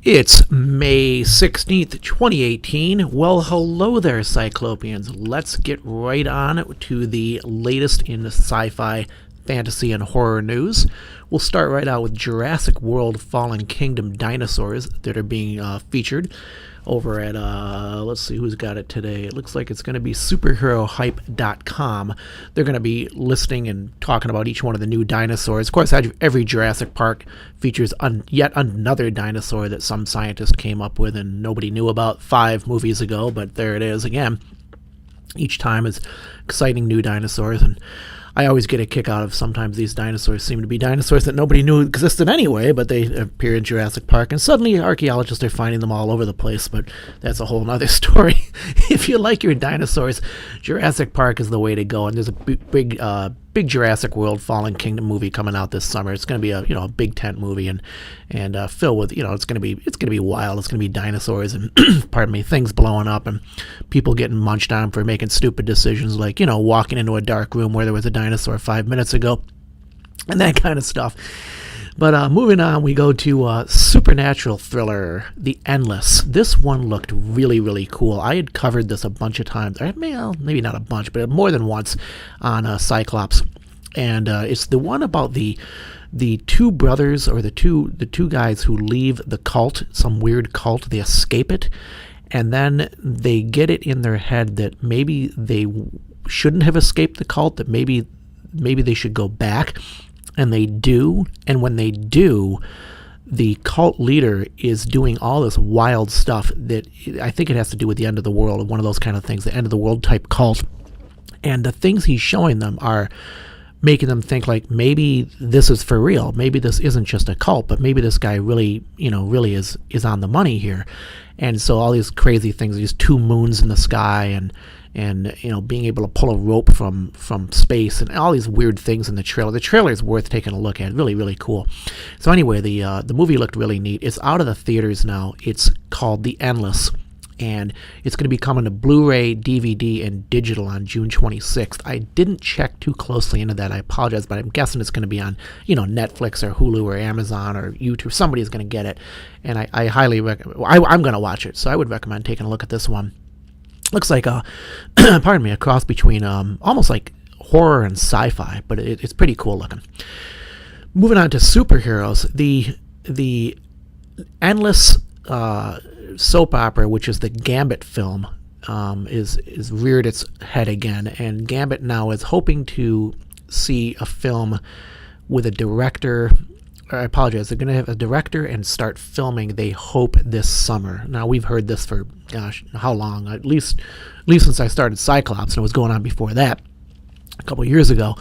It's May 16th, 2018. Well, hello there, Cyclopians. Let's get right on to the latest in sci-fi, fantasy, and horror news. We'll start right out with Jurassic World Fallen Kingdom dinosaurs that are being featured over at, let's see who's got it today. It looks like it's going to be superherohype.com. They're going to be listing and talking about each one of the new dinosaurs. Of course, every Jurassic Park features yet another dinosaur that some scientist came up with and nobody knew about 5 movies ago, but there it is again. Each time is exciting new dinosaurs, and I always get a kick out of sometimes these dinosaurs seem to be dinosaurs that nobody knew existed anyway, but they appear in Jurassic Park, and suddenly archaeologists are finding them all over the place, but that's a whole nother story. If you like your dinosaurs, Jurassic Park is the way to go, and there's a big Jurassic World Fallen Kingdom movie coming out this summer. It's going to be a big tent movie and filled with, it's going to be wild. It's going to be dinosaurs and pardon me, things blowing up and people getting munched on for making stupid decisions like, walking into a dark room where there was a dinosaur 5 minutes ago and that kind of stuff. But moving on, we go to supernatural thriller, The Endless. This one looked really, really cool. I had covered this a bunch of times. Maybe not a bunch, but more than once on Sci-Clops. And it's the one about the two brothers, or the two guys who leave the cult, some weird cult. They escape it, and then they get it in their head that maybe they shouldn't have escaped the cult, that maybe they should go back. And they do, and when they do, the cult leader is doing all this wild stuff that I think it has to do with the end of the world, one of those kind of things, the end of the world type cult. And the things he's showing them are making them think like maybe this is for real. Maybe this isn't just a cult, but maybe this guy really is on the money here. And so all these crazy things, these 2 moons in the sky and being able to pull a rope from space and all these weird things in the trailer. The trailer is worth taking a look at. Really, really cool. So anyway, the movie looked really neat. It's out of the theaters now. It's called The Endless, and it's going to be coming to Blu-ray, DVD, and digital on June 26th. I didn't check too closely into that. I apologize, but I'm guessing it's going to be on, Netflix or Hulu or Amazon or YouTube. Somebody's going to get it, and I highly recommend. I'm going to watch it, so I would recommend taking a look at this one. Looks like a cross between almost like horror and sci-fi, but it's pretty cool looking. Moving on to superheroes, the Endless soap opera, which is the Gambit film, is reared its head again, and Gambit now is hoping to see a film with a director. I apologize. They're going to have a director and start filming, they hope, this summer. Now, we've heard this for, how long? At least since I started Sci-Clops, and it was going on before that, a couple years ago.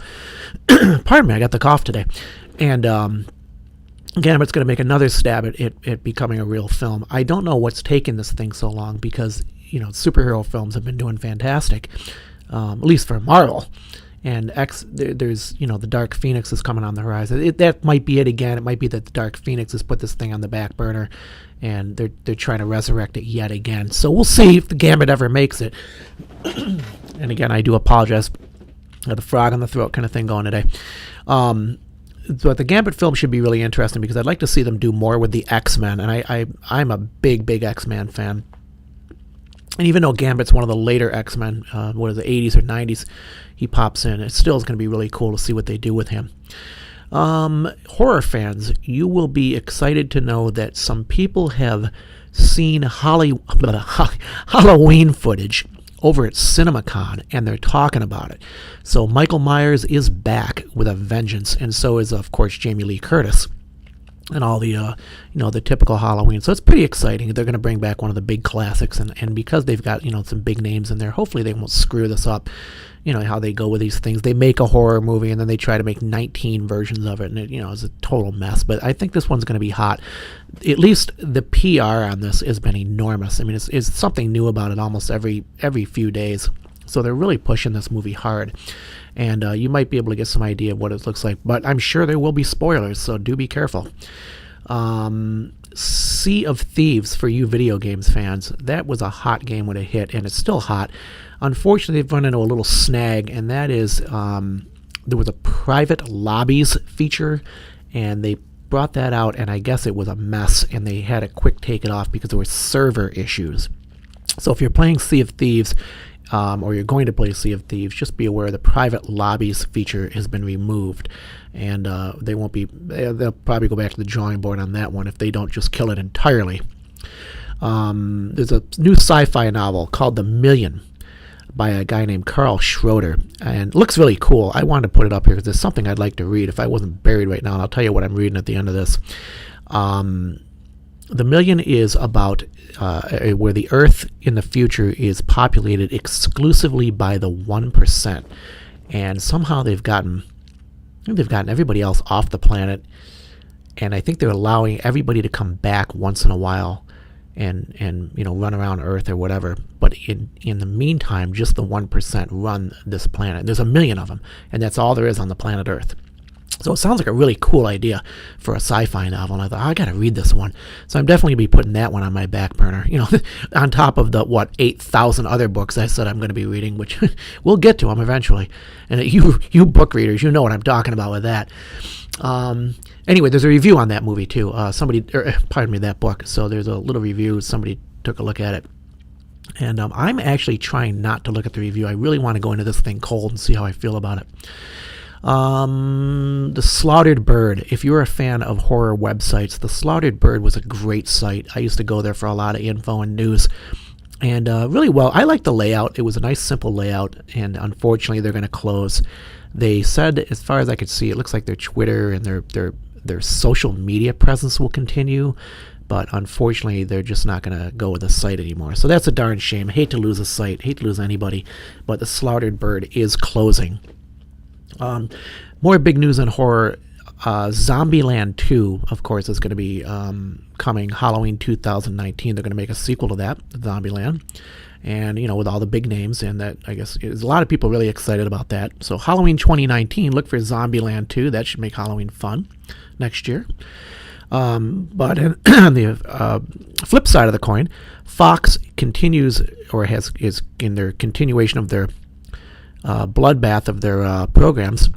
Pardon me, I got the cough today. And Gambit's going to make another stab at it becoming a real film. I don't know what's taken this thing so long because, superhero films have been doing fantastic, at least for Marvel. And there's, the Dark Phoenix is coming on the horizon. That might be it again. It might be that the Dark Phoenix has put this thing on the back burner, and they're trying to resurrect it yet again. So we'll see if the Gambit ever makes it. And again, I do apologize. I have a frog in the throat kind of thing going today. But the Gambit film should be really interesting because I'd like to see them do more with the X-Men, and I'm a big X-Men fan. And even though Gambit's one of the later X-Men, the 80s or 90s, he pops in. It still is going to be really cool to see what they do with him. Horror fans, you will be excited to know that some people have seen Halloween footage over at CinemaCon, and they're talking about it. So Michael Myers is back with a vengeance, and so is, of course, Jamie Lee Curtis. And all the, the typical Halloween. So it's pretty exciting. They're going to bring back one of the big classics. And because they've got, some big names in there, hopefully they won't screw this up. How they go with these things. They make a horror movie and then they try to make 19 versions of it. And it, it's a total mess. But I think this one's going to be hot. At least the PR on this has been enormous. I mean, it's something new about it almost every few days. So they're really pushing this movie hard. And you might be able to get some idea of what it looks like. But I'm sure there will be spoilers, so do be careful. Sea of Thieves for you video games fans. That was a hot game when it hit, and it's still hot. Unfortunately, they've run into a little snag, and that is there was a private lobbies feature, and they brought that out, and I guess it was a mess, and they had to quick take it off because there were server issues. So if you're playing Sea of Thieves, or you're going to play Sea of Thieves, just be aware the private lobbies feature has been removed, and they'll probably go back to the drawing board on that one if they don't just kill it entirely. There's a new sci-fi novel called The Million by a guy named Carl Schroeder, and it looks really cool. I wanted to put it up here because it's something I'd like to read if I wasn't buried right now, and I'll tell you what I'm reading at the end of this. The Million is about where the Earth in the future is populated exclusively by the 1%, and somehow they've gotten everybody else off the planet, and I think they're allowing everybody to come back once in a while and run around Earth or whatever. But in the meantime, just the 1% run this planet. There's 1 million of them, and that's all there is on the planet Earth. So it sounds like a really cool idea for a sci-fi novel, and I thought, I got to read this one. So I'm definitely going to be putting that one on my back burner, on top of the, 8,000 other books I said I'm going to be reading, which we'll get to them eventually. And you book readers, you know what I'm talking about with that. Anyway, there's a review on that movie, too. That book. So there's a little review. Somebody took a look at it. And I'm actually trying not to look at the review. I really want to go into this thing cold and see how I feel about it. The Slaughtered Bird. If you're a fan of horror websites, The Slaughtered Bird was a great site. I used to go there for a lot of info and news. And really well. I like the layout. It was a nice, simple layout. And unfortunately, they're going to close. They said, as far as I could see, it looks like their Twitter and their social media presence will continue. But unfortunately, they're just not going to go with the site anymore. So that's a darn shame. Hate to lose a site. Hate to lose anybody. But The Slaughtered Bird is closing. More big news in horror. Zombieland 2, of course, is going to be coming Halloween 2019. They're going to make a sequel to that, Zombieland. And, with all the big names, and that, I guess, there's a lot of people really excited about that. So Halloween 2019, look for Zombieland 2. That should make Halloween fun next year. But on the flip side of the coin, Fox continues, or is in their continuation of their bloodbath of their programs,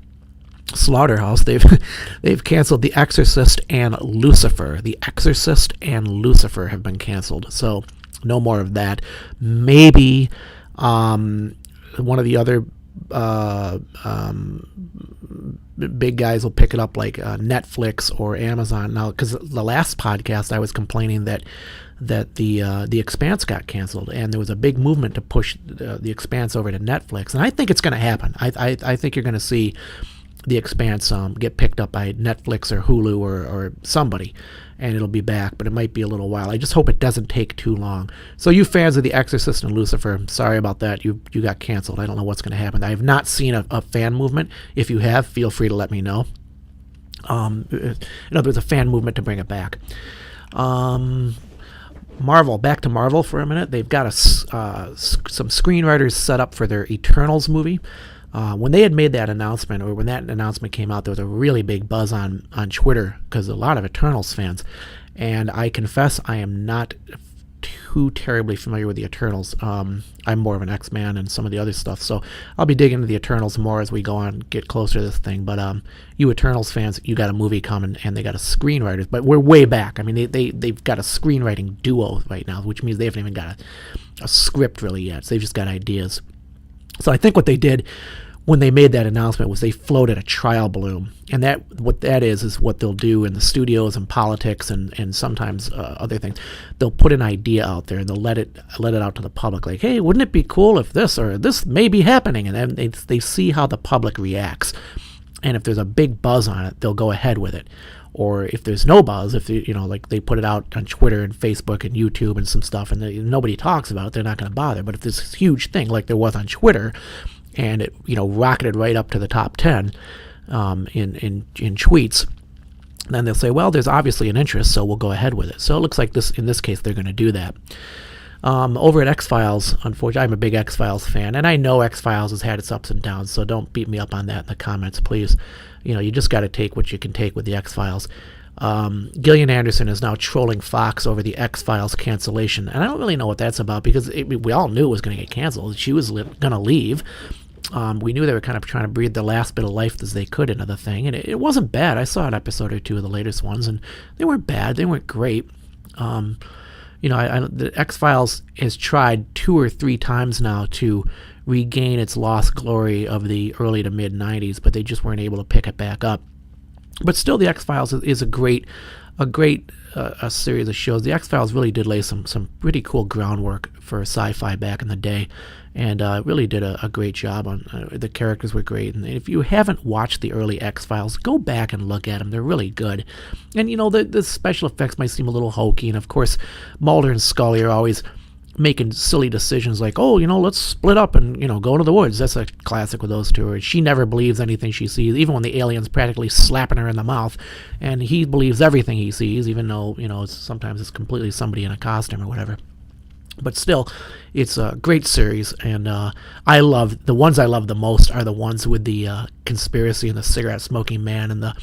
Slaughterhouse. They've canceled The Exorcist and Lucifer. The Exorcist and Lucifer have been canceled, so no more of that. Maybe one of the other big guys will pick it up, like Netflix or Amazon. Now, because the last podcast I was complaining that the Expanse got canceled, and there was a big movement to push the Expanse over to Netflix, and I think it's going to happen. I think you're going to see the Expanse get picked up by Netflix or Hulu or somebody, and it'll be back, but it might be a little while. I just hope it doesn't take too long. So you fans of The Exorcist and Lucifer, sorry about that. You got canceled. I don't know what's going to happen. I have not seen a fan movement. If you have, feel free to let me know. In other words, a fan movement to bring it back. Marvel, back to Marvel for a minute. They've got some screenwriters set up for their Eternals movie. When they had made that announcement, or when that announcement came out, there was a really big buzz on Twitter because a lot of Eternals fans. And I confess I am not too terribly familiar with the Eternals. I'm more of an X-Man and some of the other stuff, so I'll be digging into the Eternals more as we go on, get closer to this thing. But you Eternals fans, you got a movie coming, and they got a screenwriters, but we're way back. I mean, they've got a screenwriting duo right now, which means they haven't even got a script really yet. So they've just got ideas. So I think what they did when they made that announcement was they floated a trial balloon, and what that is what they'll do in the studios and politics and sometimes other things. They'll put an idea out there and they'll let it out to the public, like, hey, wouldn't it be cool if this or this may be happening? And then they see how the public reacts, and if there's a big buzz on it, they'll go ahead with it. Or if there's no buzz, if like they put it out on Twitter and Facebook and YouTube and some stuff, and nobody talks about it, they're not going to bother. But if there's this huge thing like there was on Twitter, and it rocketed right up to the top 10 in tweets, then they'll say, well, there's obviously an interest, so we'll go ahead with it. So it looks like in this case they're going to do that. Over at X-Files, unfortunately, I'm a big X-Files fan, and I know X-Files has had its ups and downs, so don't beat me up on that in the comments, please. You just got to take what you can take with the X-Files. Gillian Anderson is now trolling Fox over the X-Files cancellation, and I don't really know what that's about, because we all knew it was going to get canceled. She was going to leave, We knew they were kind of trying to breathe the last bit of life as they could into the thing, and it wasn't bad. I saw an episode or two of the latest ones, and they weren't bad. They weren't great. The X-Files has tried 2 or 3 times now to regain its lost glory of the early to mid 90s, but they just weren't able to pick it back up. But still, the X-Files is a great series of shows. The X-Files really did lay some pretty cool groundwork for sci-fi back in the day, and really did a great job on the characters were great. And if you haven't watched the early X-Files, go back and look at them. They're really good. And the special effects might seem a little hokey, and of course Mulder and Scully are always making silly decisions like, let's split up and go into the woods. That's a classic with those two. Or she never believes anything she sees, even when the alien's practically slapping her in the mouth, and he believes everything he sees, even though sometimes it's completely somebody in a costume or whatever. But still, it's a great series, and I love the ones I love the most are the ones with the conspiracy and the cigarette smoking man and the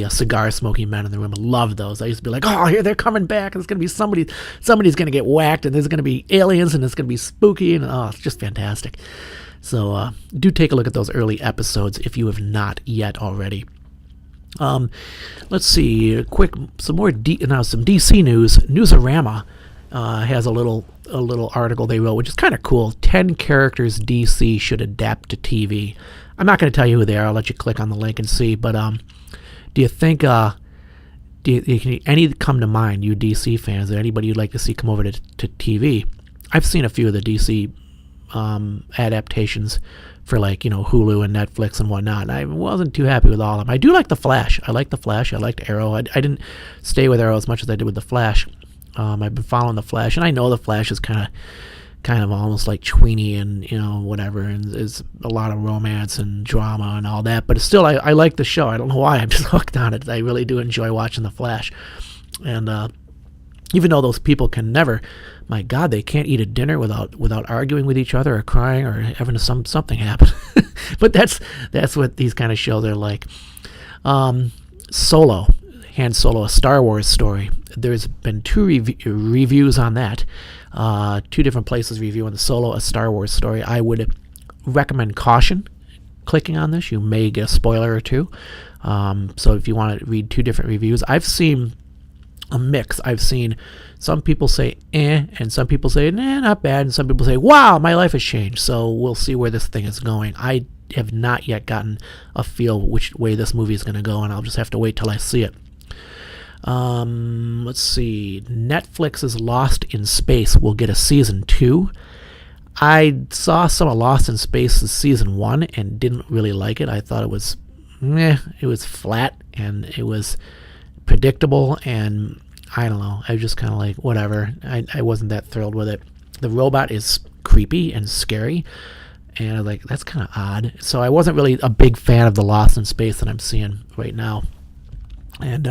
cigar smoking men in the room. I love those. I used to be like, here they're coming back, and it's going to be somebody's going to get whacked, and there's going to be aliens, and it's going to be spooky, and it's just fantastic. So do take a look at those early episodes if you have not yet already. Let's see, some DC news. Newsarama has a little article they wrote, which is kind of cool. 10 characters DC should adapt to TV. I'm not going to tell you who they are. I'll let you click on the link and see, but do you think, any come to mind, you DC fans, or anybody you'd like to see come over to TV? I've seen a few of the DC adaptations for Hulu and Netflix and whatnot, and I wasn't too happy with all of them. I do like The Flash. I like The Flash. I liked Arrow. I didn't stay with Arrow as much as I did with The Flash. I've been following The Flash, and I know The Flash is kind of almost like tweeny and whatever, and there's a lot of romance and drama and all that, but still I like the show. I don't know why, I'm just hooked on it. I really do enjoy watching The Flash. And even though those people can never, my God, they can't eat a dinner without arguing with each other or crying or having something happen. But that's what these kind of shows are like. Solo, Han Solo, a Star Wars story. There's been 2 reviews on that. 2 different places reviewing the Solo, a Star Wars story. I would recommend caution clicking on this. You may get a spoiler or 2. So if you want to read 2 different reviews, I've seen a mix. I've seen some people say and some people say not bad, and some people say, wow, my life has changed. So we'll see where this thing is going. I have not yet gotten a feel which way this movie is going to go, and I'll just have to wait till I see it. Let's see. Netflix's Lost in Space will get a season 2. I saw some of Lost in Space's season 1 and didn't really like it. I thought it was flat, and it was predictable, and I don't know. I was just kind of like, whatever. I wasn't that thrilled with it. The robot is creepy and scary, and I was like, that's kind of odd. So I wasn't really a big fan of the Lost in Space that I'm seeing right now. And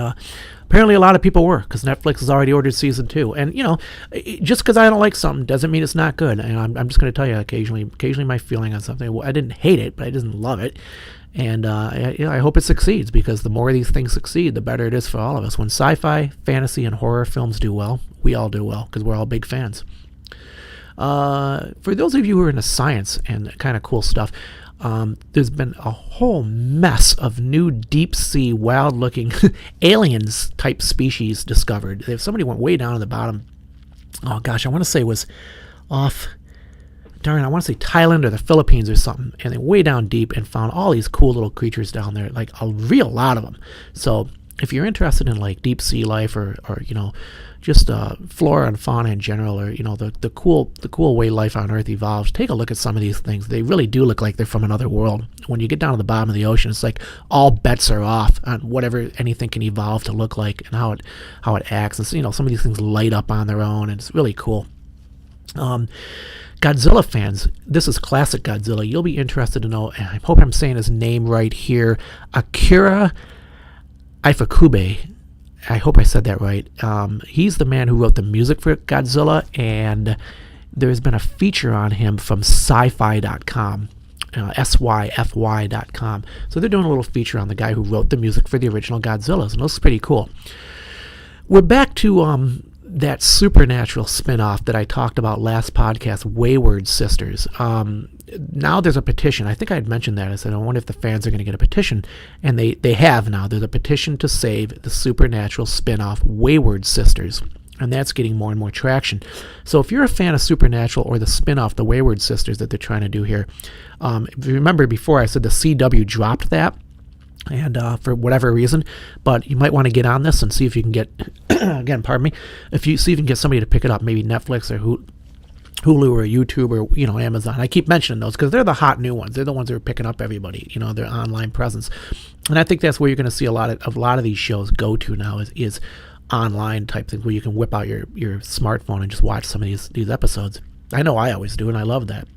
apparently a lot of people were, because Netflix has already ordered season 2. And, just because I don't like something doesn't mean it's not good. And I'm just going to tell you occasionally my feeling on something. Well, I didn't hate it, but I didn't love it. And I hope it succeeds, because the more these things succeed, the better it is for all of us. When sci-fi, fantasy, and horror films do well, we all do well, because we're all big fans. For those of you who are into science and kind of cool stuff, there's been a whole mess of new deep-sea, wild-looking aliens-type species discovered. If somebody went way down to the bottom, I want to say it was off, I want to say Thailand or the Philippines or something, and they way down deep and found all these cool little creatures down there, like a real lot of them. So if you're interested in like deep-sea life or just flora and fauna in general, or the cool way life on Earth evolves, take a look at some of these things. They really do look like they're from another world. When you get down to the bottom of the ocean, it's like all bets are off on whatever anything can evolve to look like and how it acts. And so, some of these things light up on their own, and it's really cool. Godzilla fans, this is classic Godzilla. You'll be interested to know, and I hope I'm saying his name right here, Akira Ifukube. I hope I said that right. He's the man who wrote the music for Godzilla, and there's been a feature on him from Sci-Fi.com, SYFY.com. So they're doing a little feature on the guy who wrote the music for the original Godzillas, and this is pretty cool. We're back to that supernatural spinoff that I talked about last podcast, Wayward Sisters. now there's a petition. I think I had mentioned that. I said, I wonder if the fans are going to get a petition. And they have now. There's a petition to save the Supernatural spin-off Wayward Sisters. And that's getting more and more traction. So if you're a fan of Supernatural or the spin-off, the Wayward Sisters that they're trying to do here, if you remember before I said the CW dropped that, and for whatever reason, but you might want to get on this and see if you can get, again, pardon me, if you see if you can get somebody to pick it up, maybe Netflix or Hulu or YouTube or Amazon. I keep mentioning those because they're the hot new ones. They're the ones that are picking up everybody, their online presence. And I think that's where you're going to see a lot of these shows go to now is online type things where you can whip out your smartphone and just watch some of these episodes. I know I always do, and I love that.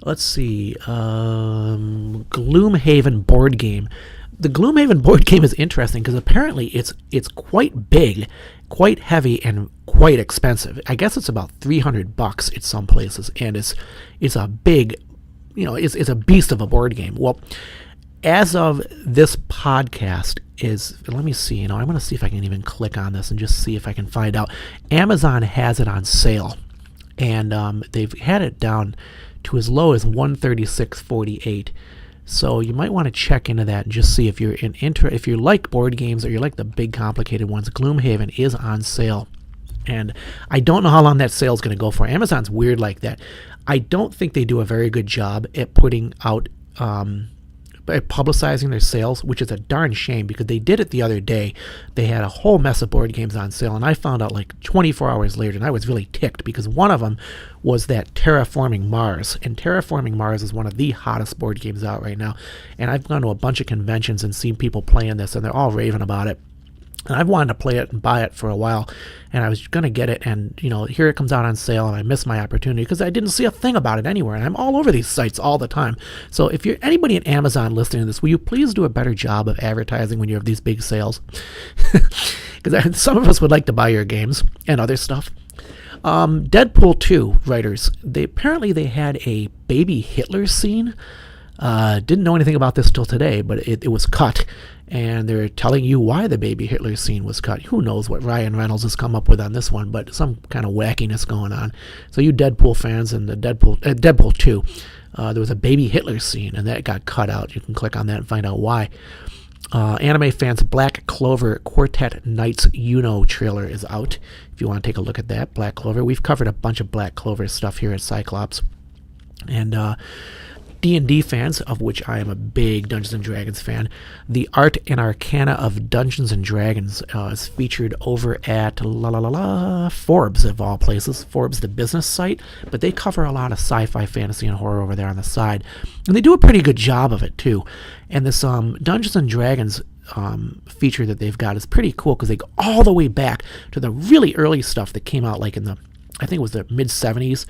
Let's see. Gloomhaven board game. The Gloomhaven board game is interesting because apparently it's quite big, quite heavy, and quite expensive. I guess it's about $300 at some places, and it's a big, it's a beast of a board game. Well, as of this podcast let me see, I'm going to see if I can even click on this and just see if I can find out. Amazon has it on sale, and they've had it down to as low as $136.48. So you might want to check into that and just see if if you like board games or you like the big complicated ones. Gloomhaven is on sale, and I don't know how long that sale is going to go for. Amazon's weird like that. I don't think they do a very good job at putting out publicizing their sales, which is a darn shame because they did it the other day. They had a whole mess of board games on sale, and I found out like 24 hours later, and I was really ticked because one of them was that Terraforming Mars, and Terraforming Mars is one of the hottest board games out right now, and I've gone to a bunch of conventions and seen people playing this, and they're all raving about it. And I've wanted to play it and buy it for a while, and I was going to get it, and, here it comes out on sale, and I missed my opportunity because I didn't see a thing about it anywhere, and I'm all over these sites all the time. So if you're anybody at Amazon listening to this, will you please do a better job of advertising when you have these big sales? Because some of us would like to buy your games and other stuff. Deadpool 2 writers, they had a baby Hitler scene. Didn't know anything about this till today, but it was cut. And they're telling you why the baby Hitler scene was cut. Who knows what Ryan Reynolds has come up with on this one, but some kind of wackiness going on. So you Deadpool fans and the Deadpool 2, there was a baby Hitler scene, and that got cut out. You can click on that and find out why. Anime fans, Black Clover Quartet Knights trailer is out. If you want to take a look at that, Black Clover. We've covered a bunch of Black Clover stuff here at Sci-Clops. And D&D fans, of which I am a big Dungeons & Dragons fan, the Art and Arcana of Dungeons & Dragons is featured over at Forbes, of all places. Forbes, the business site, but they cover a lot of sci-fi, fantasy, and horror over there on the side. And they do a pretty good job of it, too. And this Dungeons & Dragons feature that they've got is pretty cool because they go all the way back to the really early stuff that came out like in I think it was the mid-70s,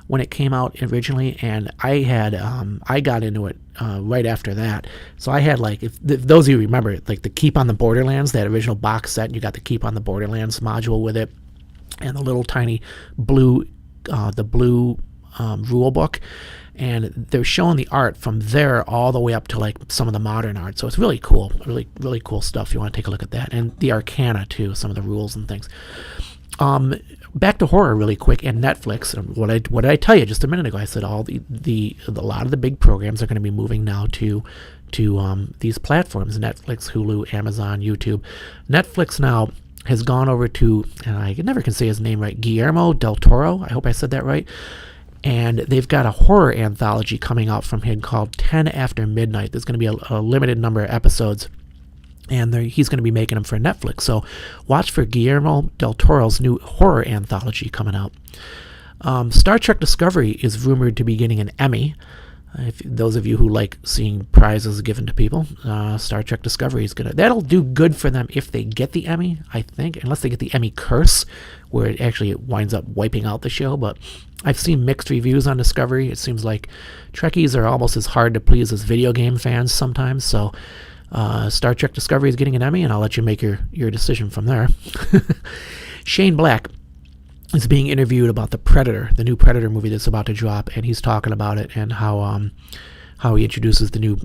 when it came out originally, and I got into it right after that. So I had if those of you remember, like the Keep on the Borderlands, that original box set, and you got the Keep on the Borderlands module with it, and the little tiny blue rule book, and they're showing the art from there all the way up to some of the modern art. So it's really cool, really cool stuff. You want to take a look at that, and the Arcana too, some of the rules and things. Back to horror really quick, and Netflix. What did I tell you just a minute ago? I said a lot of the big programs are going to be moving now to these platforms: Netflix, Hulu, Amazon, YouTube. Netflix now has gone over to, and I never can say his name right, Guillermo del Toro. I hope I said that right. And they've got a horror anthology coming out from him called 10 After Midnight. There's going to be a limited number of episodes, and he's going to be making them for Netflix. So watch for Guillermo del Toro's new horror anthology coming out. Star Trek Discovery is rumored to be getting an Emmy. If those of you who like seeing prizes given to people, Star Trek Discovery is that'll do good for them if they get the Emmy, I think, unless they get the Emmy curse, where it winds up wiping out the show. But I've seen mixed reviews on Discovery. It seems like Trekkies are almost as hard to please as video game fans sometimes. So Star Trek Discovery is getting an Emmy, and I'll let you make your decision from there. Shane Black is being interviewed about The Predator, the new Predator movie that's about to drop, and he's talking about it and how how he introduces the new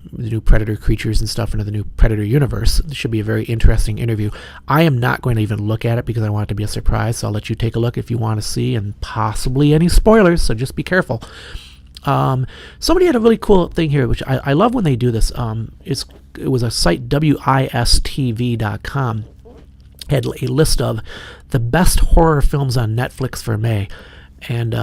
Predator creatures and stuff into the new Predator universe. It should be a very interesting interview. I am not going to even look at it because I want it to be a surprise, so I'll let you take a look if you want to see, and possibly any spoilers, so just be careful. Somebody had a really cool thing here, which I love when they do this. It was a site, wistv.com, had a list of the best horror films on Netflix for May. And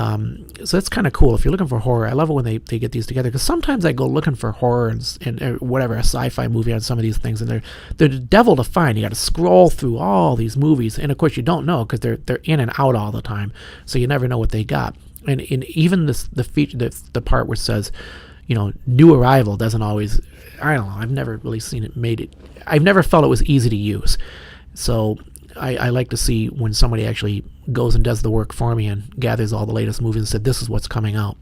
so that's kind of cool. If you're looking for horror, I love it when they get these together, because sometimes I go looking for horror and whatever, a sci-fi movie on some of these things, and they're the devil to find. You got to scroll through all these movies, and of course you don't know because they're in and out all the time, so you never know what they got. And even the part where it says, new arrival doesn't always. I don't know. I've never really seen it I've never felt it was easy to use. So I like to see when somebody actually goes and does the work for me and gathers all the latest movies and said, this is what's coming out.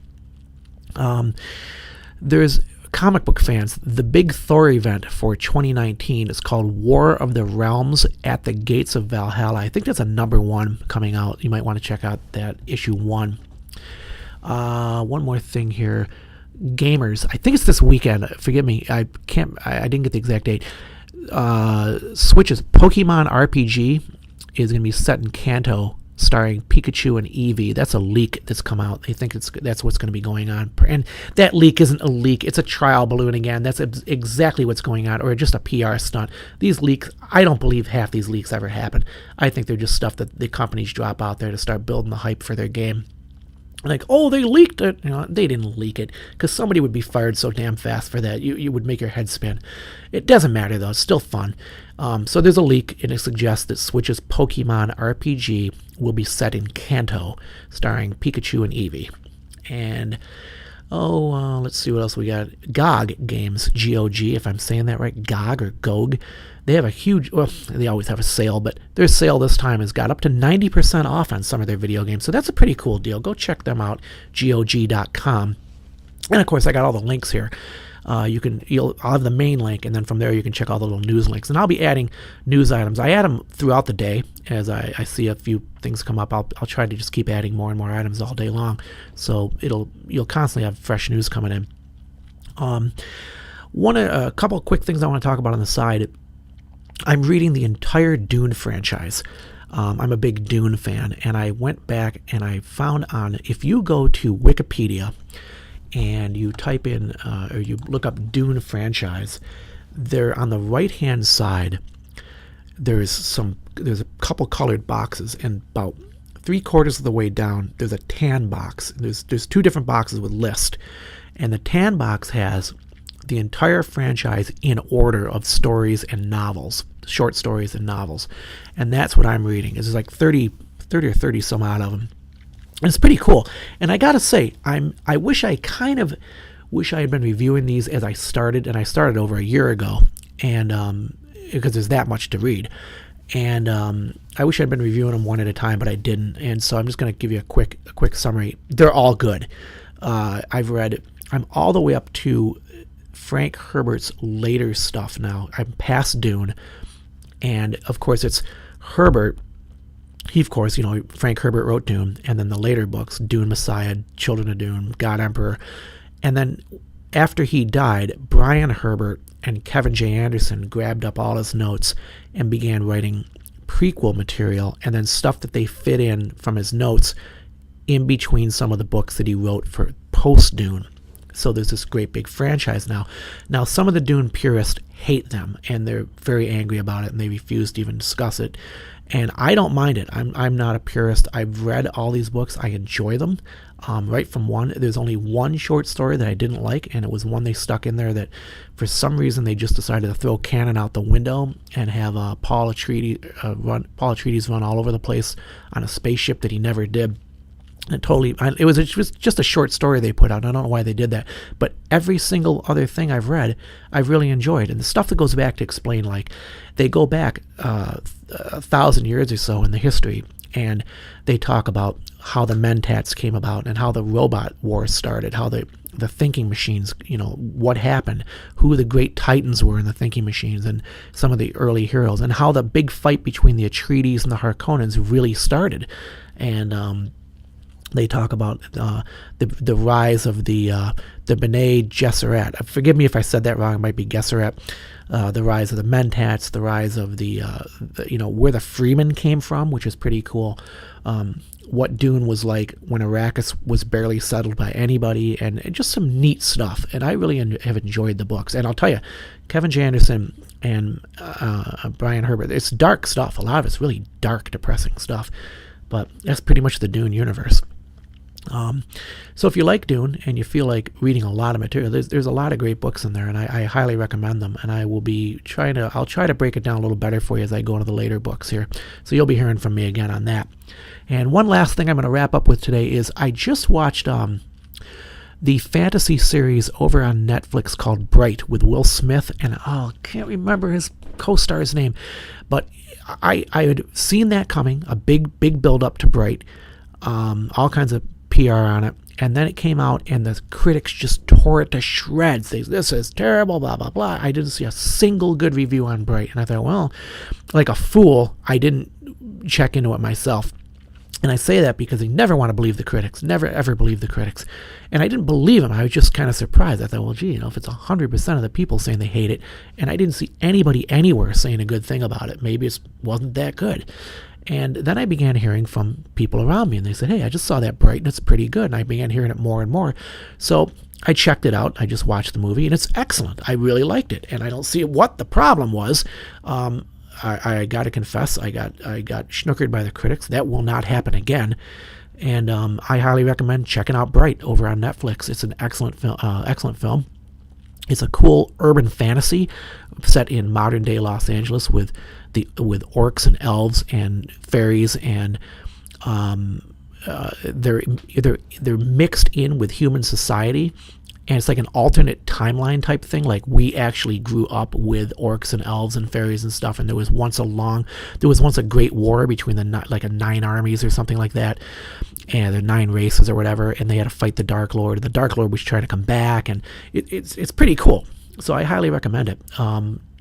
There's comic book fans. The big Thor event for 2019 is called War of the Realms at the Gates of Valhalla. I think that's a #1 coming out. You might want to check out that issue 1. One more thing here. Gamers. I think it's this weekend. Forgive me. I didn't get the exact date. Switch's Pokemon RPG is going to be set in Kanto, starring Pikachu and Eevee. That's a leak that's come out. They think that's what's going to be going on. And that leak isn't a leak. It's a trial balloon again. That's exactly what's going on, or just a PR stunt. These leaks, I don't believe half these leaks ever happen. I think they're just stuff that the companies drop out there to start building the hype for their game. Like, oh, they leaked it. They didn't leak it, because somebody would be fired so damn fast for that. You would make your head spin. It doesn't matter, though. It's still fun. So there's a leak, and it suggests that Switch's Pokemon RPG will be set in Kanto, starring Pikachu and Eevee. And, let's see what else we got. GOG Games, G-O-G, if I'm saying that right, GOG or GOG. They have a huge, they always have a sale, but their sale this time has got up to 90% off on some of their video games. So that's a pretty cool deal. Go check them out, GOG.com. And of course, I got all the links here. I'll have the main link, and then from there you can check all the little news links. And I'll be adding news items. I add them throughout the day as I see a few things come up. I'll try to just keep adding more and more items all day long. So you'll constantly have fresh news coming in. A couple of quick things I want to talk about on the side. I'm reading the entire Dune franchise. I'm a big Dune fan, and I went back and I found if you go to Wikipedia and you type in or you look up Dune franchise, there on the right hand side there's a couple colored boxes, and about 3/4 of the way down there's a tan box. There's 2 different boxes with list, and the tan box has the entire franchise in order of stories and novels, short stories and novels. And that's what I'm reading. There's like 30 or 30 some odd of them. And it's pretty cool. And I gotta say, I wish I had been reviewing these as I started, and I started over a year ago, and because there's that much to read. And I wish I'd been reviewing them one at a time, but I didn't. And so I'm just gonna give you a quick summary. They're all good. I'm all the way up to Frank Herbert's later stuff now. I'm past Dune, and of course it's Herbert. He, of course, Frank Herbert wrote Dune, and then the later books, Dune Messiah, Children of Dune, God Emperor. And then after he died, Brian Herbert and Kevin J. Anderson grabbed up all his notes and began writing prequel material, and then stuff that they fit in from his notes in between some of the books that he wrote for post-Dune. So there's this great big franchise now. Now, some of the Dune purists hate them, and they're very angry about it, and they refuse to even discuss it. And I don't mind it. I'm not a purist. I've read all these books. I enjoy them. Right from one, there's only one short story that I didn't like, and it was one they stuck in there that, for some reason, they just decided to throw canon out the window and have Paul Atreides run all over the place on a spaceship that he never did. It was just a short story they put out. I don't know why they did that, but every single other thing I've read, I've really enjoyed. And the stuff that goes back to explain, like, they go back 1,000 years or so in the history, and they talk about how the Mentats came about and how the robot war started, how the thinking machines, what happened, who the great titans were in the thinking machines, and some of the early heroes, and how the big fight between the Atreides and the Harkonnens really started. And They talk about the rise of the B'nai Gesserit. Forgive me if I said that wrong. It might be Gesserit. The rise of the Mentats, the rise of the where the Freemen came from, which is pretty cool. What Dune was like when Arrakis was barely settled by anybody, and just some neat stuff. And I really have enjoyed the books. And I'll tell you, Kevin J. Anderson and Brian Herbert, it's dark stuff. A lot of it's really dark, depressing stuff. But that's pretty much the Dune universe. So if you like Dune and you feel like reading a lot of material, there's a lot of great books in there, and I highly recommend them. And I'll try to break it down a little better for you as I go into the later books here. So you'll be hearing from me again on that. And one last thing I'm going to wrap up with today is I just watched the fantasy series over on Netflix called Bright with Will Smith, and I can't remember his co-star's name, but I had seen that coming, a big build up to Bright, all kinds of PR on it, and then it came out and the critics just tore it to shreds. This is terrible, blah blah blah. I didn't see a single good review on Bright, and I thought, well, like a fool, I didn't check into it myself. And I say that because they never want to believe the critics, never ever believe the critics. And I didn't believe them. I was just kind of surprised. I thought, well, gee, if it's 100% of the people saying they hate it, and I didn't see anybody anywhere saying a good thing about it, maybe it wasn't that good. And then I began hearing from people around me, and they said, hey, I just saw that Bright, and it's pretty good. And I began hearing it more and more. So I checked it out. I just watched the movie, and it's excellent. I really liked it, and I don't see what the problem was. I got to confess, I got schnookered by the critics. That will not happen again. And I highly recommend checking out Bright over on Netflix. It's an excellent film. It's a cool urban fantasy set in modern day Los Angeles with orcs and elves and fairies, and they're mixed in with human society. And it's like an alternate timeline type thing. Like, we actually grew up with orcs and elves and fairies and stuff. And there was once a great war between the 9 armies or something like that, and the 9 races or whatever. And they had to fight the Dark Lord. And the Dark Lord was trying to come back, and it's pretty cool. So I highly recommend it.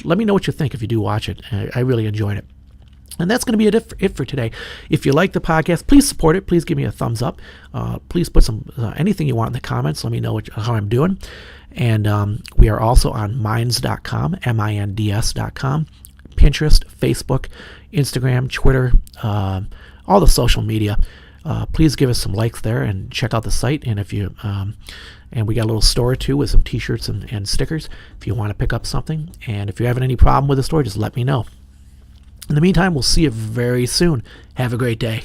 Let me know what you think if you do watch it. I really enjoyed it. And that's going to be it for today. If you like the podcast, please support it. Please give me a thumbs up. Please put some anything you want in the comments. Let me know how I'm doing. And we are also on minds.com, minds.com, Pinterest, Facebook, Instagram, Twitter, all the social media. Please give us some likes there and check out the site. And if you and we got a little store too with some t-shirts and stickers if you want to pick up something. And if you're having any problem with the store, just let me know. In the meantime, we'll see you very soon. Have a great day.